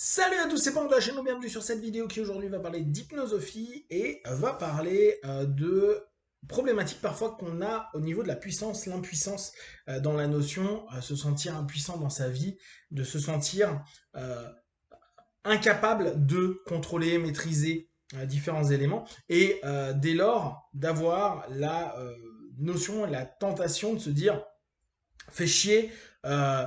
Salut à tous, c'est Pang de la chaîne, bienvenue sur cette vidéo qui aujourd'hui va parler d'hypnosophie et va parler de problématiques parfois qu'on a au niveau de la puissance, l'impuissance dans la notion, se sentir impuissant dans sa vie, de se sentir euh, incapable de contrôler, maîtriser différents éléments et dès lors d'avoir la notion, la tentation de se dire fait chier. euh,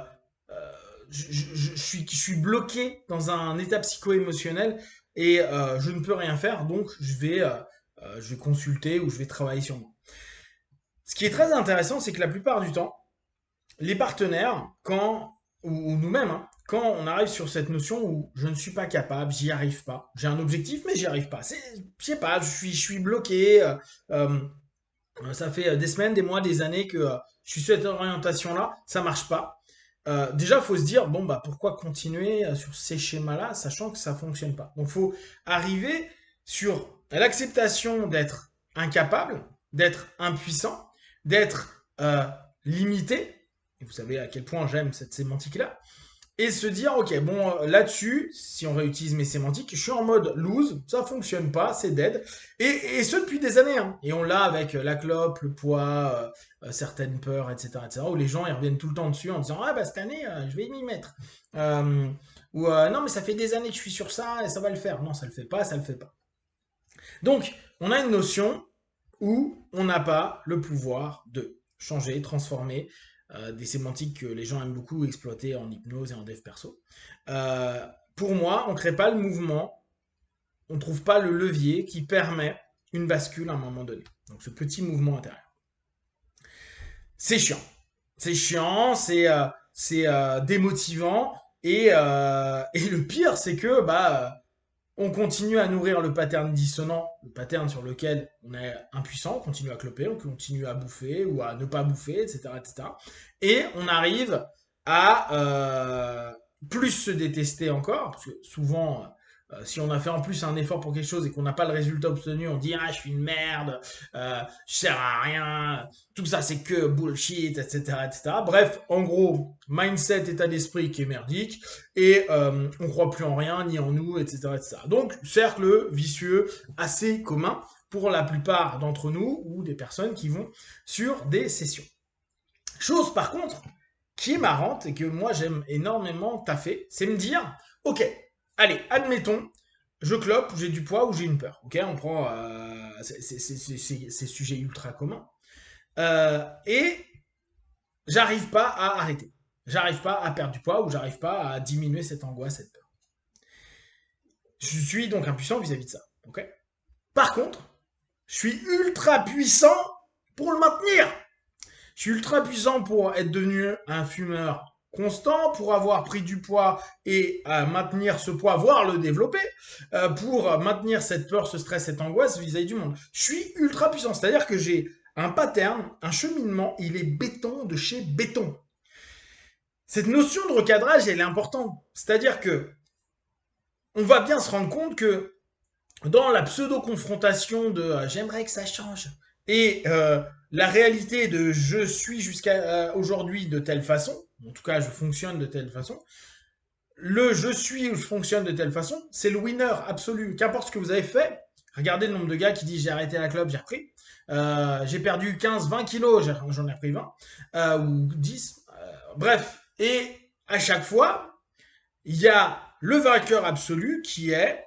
euh, je suis bloqué dans un état psycho-émotionnel et je ne peux rien faire, donc je vais consulter ou je vais travailler sur moi. Ce qui est très intéressant, c'est que la plupart du temps, les partenaires, ou nous-mêmes, hein, quand on arrive sur cette notion où je ne suis pas capable, j'y arrive pas, j'ai un objectif mais j'y arrive pas, je sais pas, je suis bloqué, euh, ça fait des semaines, des mois, des années que je suis sur cette orientation-là, ça marche pas. Déjà, il faut se dire, bon, bah, pourquoi continuer sur ces schémas-là, sachant que ça fonctionne pas. Donc, il faut arriver sur l'acceptation d'être incapable, d'être impuissant, d'être limité. Et vous savez à quel point j'aime cette sémantique-là et se dire, ok, bon, là-dessus, si on réutilise mes sémantiques, je suis en mode lose, ça fonctionne pas, c'est dead. Et ce depuis des années, hein. Et on l'a avec la clope, le poids, certaines peurs, etc., où les gens, ils reviennent tout le temps dessus en disant, ah bah cette année, je vais m'y mettre. Euh, non, mais ça fait des années que je suis sur ça et ça va le faire. Non, ça le fait pas, ça le fait pas. Donc, on a une notion où on n'a pas le pouvoir de changer, transformer des sémantiques que les gens aiment beaucoup exploiter en hypnose et en dev perso. Euh, pour moi, on ne crée pas le mouvement, on ne trouve pas le levier qui permet une bascule à un moment donné. Donc ce petit mouvement intérieur. C'est chiant. C'est chiant, c'est démotivant. Et le pire, c'est que on continue à nourrir le pattern dissonant, le pattern sur lequel on est impuissant, on continue à cloper, on continue à bouffer ou à ne pas bouffer, etc. etc. Et on arrive à plus se détester encore, parce que souvent, si on a fait en plus un effort pour quelque chose et qu'on n'a pas le résultat obtenu, on dit ah je suis une merde, je sers à rien, tout ça c'est que bullshit, etc., etc. Bref, en gros, mindset, état d'esprit qui est merdique, et on croit plus en rien, ni en nous, etc., etc. Donc, cercle vicieux assez commun pour la plupart d'entre nous ou des personnes qui vont sur des sessions. Chose par contre qui est marrante et que moi j'aime énormément taffer, c'est me dire, ok, allez, admettons, je clope, j'ai du poids ou j'ai une peur. Ok, on prend ces sujets ultra communs. Et j'arrive pas à arrêter. J'arrive pas à perdre du poids ou j'arrive pas à diminuer cette angoisse, cette peur. Je suis donc impuissant vis-à-vis de ça. Ok. Par contre, je suis ultra puissant pour le maintenir. Je suis ultra puissant pour être devenu un fumeur constant, pour avoir pris du poids et maintenir ce poids, voire le développer, pour maintenir cette peur, ce stress, cette angoisse vis-à-vis du monde. Je suis ultra puissant, c'est-à-dire que j'ai un pattern, un cheminement, il est béton de chez béton. Cette notion de recadrage, elle est importante. C'est-à-dire que on va bien se rendre compte que dans la pseudo-confrontation de j'aimerais que ça change et la réalité de je suis jusqu'à aujourd'hui de telle façon, en tout cas je fonctionne de telle façon, le je suis ou je fonctionne de telle façon, c'est le winner absolu. Qu'importe ce que vous avez fait, regardez le nombre de gars qui disent j'ai arrêté la clope, j'ai repris. J'ai perdu 15-20 kilos, j'en ai repris 20, ou 10. Bref, et à chaque fois, il y a le vainqueur absolu qui est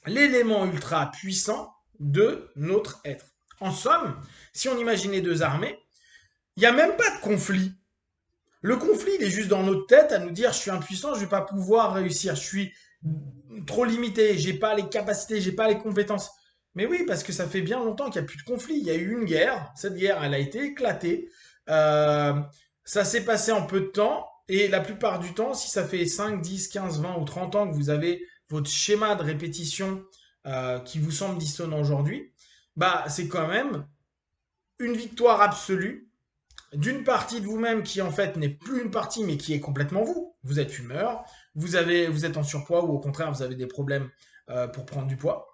l'élément ultra puissant de notre être. En somme, si on imaginait deux armées, il n'y a même pas de conflit. Le conflit, il est juste dans notre tête à nous dire je suis impuissant, je ne vais pas pouvoir réussir, je suis trop limité, j'ai pas les capacités, j'ai pas les compétences. Mais oui, parce que ça fait bien longtemps qu'il n'y a plus de conflit. Il y a eu une guerre, cette guerre, elle a été éclatée. Euh, Ça s'est passé en peu de temps, et la plupart du temps, si ça fait 5, 10, 15, 20 ou 30 ans que vous avez votre schéma de répétition qui vous semble dissonant aujourd'hui, bah c'est quand même une victoire absolue d'une partie de vous-même qui en fait n'est plus une partie mais qui est complètement vous. Vous êtes fumeur, vous êtes en surpoids ou au contraire vous avez des problèmes pour prendre du poids.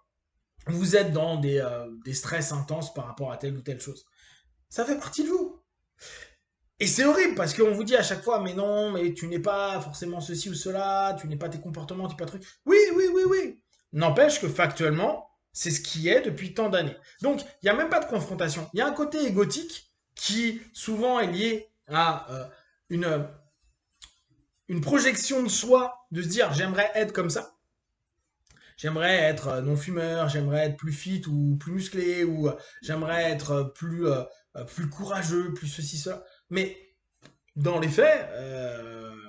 Vous êtes dans des stress intenses par rapport à telle ou telle chose. Ça fait partie de vous. Et c'est horrible parce qu'on vous dit à chaque fois, mais non, mais tu n'es pas forcément ceci ou cela, tu n'es pas tes comportements, tu n'es pas truc. Oui, oui, oui, oui. N'empêche que factuellement, c'est ce qui est depuis tant d'années. Donc, il n'y a même pas de confrontation. Il y a un côté égotique qui souvent est lié à une, une projection de soi, de se dire j'aimerais être comme ça. J'aimerais être non-fumeur, j'aimerais être plus fit ou plus musclé, ou j'aimerais être plus courageux, plus ceci, cela. Mais dans les faits,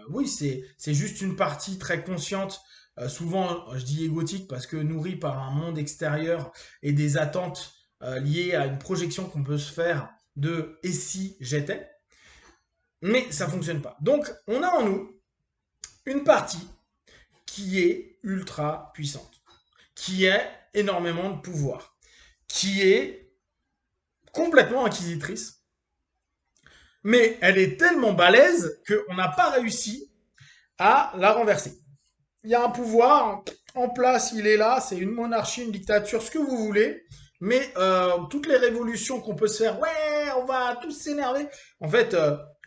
oui, c'est juste une partie très consciente, souvent je dis égotique parce que nourrie par un monde extérieur et des attentes liées à une projection qu'on peut se faire de et si j'étais, mais ça fonctionne pas. Donc on a en nous une partie qui est ultra puissante, qui a énormément de pouvoir, qui est complètement inquisitrice, mais elle est tellement balèze qu'on n'a pas réussi à la renverser. Il y a un pouvoir en place, il est là, c'est une monarchie, une dictature, ce que vous voulez, mais toutes les révolutions qu'on peut se faire, ouais, on va tous s'énerver. En fait,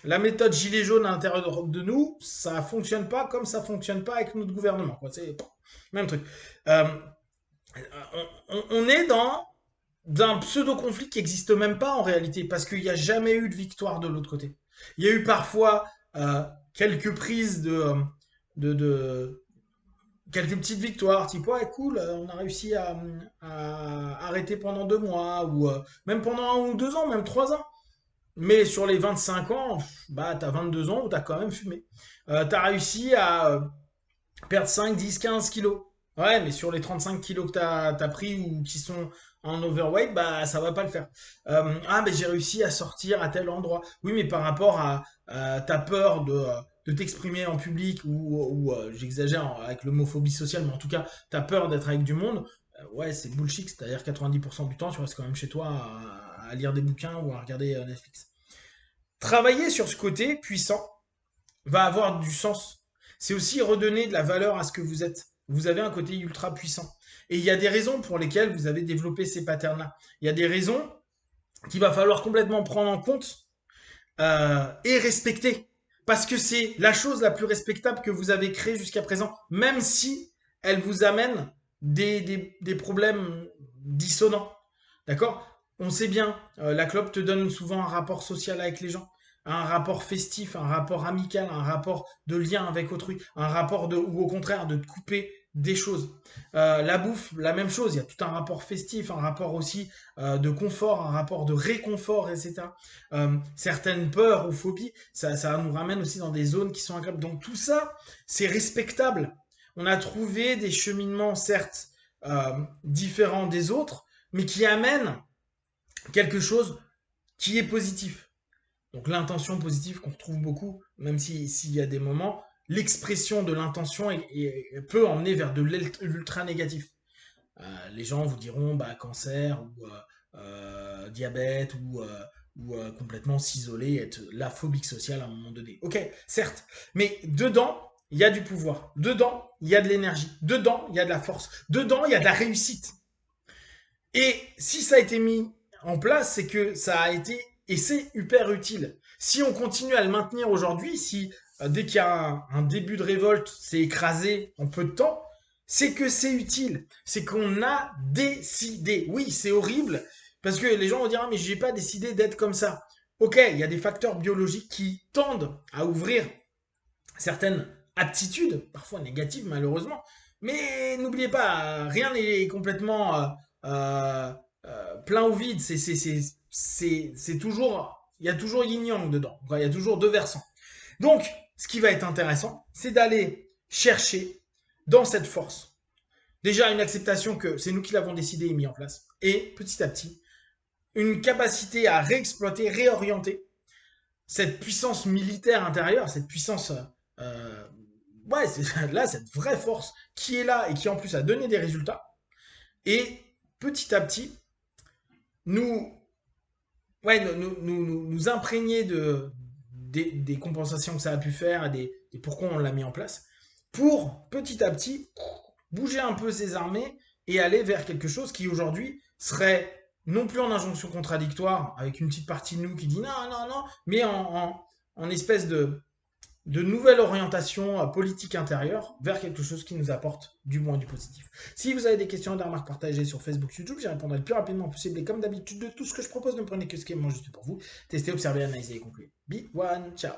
la méthode gilet jaune à l'intérieur de nous, ça fonctionne pas comme ça fonctionne pas avec notre gouvernement. Quoi. C'est même truc. Euh, on est dans d'un pseudo-conflit qui n'existe même pas en réalité, parce qu'il n'y a jamais eu de victoire de l'autre côté. Il y a eu parfois quelques prises de quelques petites victoires, type ouais cool, on a réussi à arrêter pendant 2 mois, ou même pendant 1 ou 2 ans, même 3 ans. Mais sur les 25 ans, bah t'as 22 ans où t'as quand même fumé. T'as réussi à perdre 5, 10, 15 kilos. Ouais, mais sur les 35 kilos que t'as pris ou qui sont en overweight, bah ça va pas le faire. Ah, mais j'ai réussi à sortir à tel endroit. Oui, mais par rapport à ta peur de t'exprimer en public ou j'exagère avec l'homophobie sociale, mais en tout cas, ta peur d'être avec du monde, ouais, c'est bullshit. C'est-à-dire 90% du temps, tu restes quand même chez toi à lire des bouquins ou à regarder Netflix. Travailler sur ce côté puissant va avoir du sens. C'est aussi redonner de la valeur à ce que vous êtes. Vous avez un côté ultra puissant. Et il y a des raisons pour lesquelles vous avez développé ces patterns-là. Il y a des raisons qu'il va falloir complètement prendre en compte et respecter. Parce que c'est la chose la plus respectable que vous avez créée jusqu'à présent, même si elle vous amène des problèmes dissonants. D'accord? On sait bien, la clope te donne souvent un rapport social avec les gens, un rapport festif, un rapport amical, un rapport de lien avec autrui, un rapport ou au contraire de te couper des choses. La bouffe, la même chose, il y a tout un rapport festif, un rapport aussi de confort, un rapport de réconfort, etc. Certaines peurs ou phobies, ça nous ramène aussi dans des zones qui sont agréables. Donc tout ça, c'est respectable. On a trouvé des cheminements, certes, différents des autres, mais qui amènent quelque chose qui est positif. Donc l'intention positive qu'on retrouve beaucoup, même s'il y a des moments, l'expression de l'intention peut emmener vers de l'ultra négatif. Les gens vous diront bah, cancer ou diabète ou complètement s'isoler, être la phobique sociale à un moment donné. Ok, certes, mais dedans, il y a du pouvoir. Dedans, il y a de l'énergie. Dedans, il y a de la force. Dedans, il y a de la réussite. Et si ça a été mis en place, c'est que ça a été, et c'est hyper utile. Si on continue à le maintenir aujourd'hui, si dès qu'il y a un début de révolte, c'est écrasé en peu de temps, c'est que c'est utile. C'est qu'on a décidé. Oui, c'est horrible, parce que les gens vont dire, ah, mais j'ai pas décidé d'être comme ça. Ok, il y a des facteurs biologiques qui tendent à ouvrir certaines aptitudes, parfois négatives malheureusement, mais n'oubliez pas, rien n'est complètement euh, plein ou vide. C'est toujours, il y a toujours yin-yang dedans. Il y a toujours deux versants. Donc, ce qui va être intéressant, c'est d'aller chercher dans cette force, déjà une acceptation que c'est nous qui l'avons décidé et mis en place, et petit à petit, une capacité à réexploiter, réorienter cette puissance militaire intérieure, cette puissance, euh, ouais, c'est là, cette vraie force qui est là et qui en plus a donné des résultats, et petit à petit, nous, ouais, nous imprégner des compensations que ça a pu faire et pourquoi on l'a mis en place, pour petit à petit bouger un peu ses armées et aller vers quelque chose qui aujourd'hui serait non plus en injonction contradictoire avec une petite partie de nous qui dit non, non, non, mais en espèce de nouvelle orientation politique intérieure vers quelque chose qui nous apporte du bon et du positif. Si vous avez des questions, des remarques partagées sur Facebook, YouTube, j'y répondrai le plus rapidement possible. Et comme d'habitude, de tout ce que je propose, ne prenez que ce qui est bon juste pour vous. Testez, observez, analysez et concluez. Be one, ciao.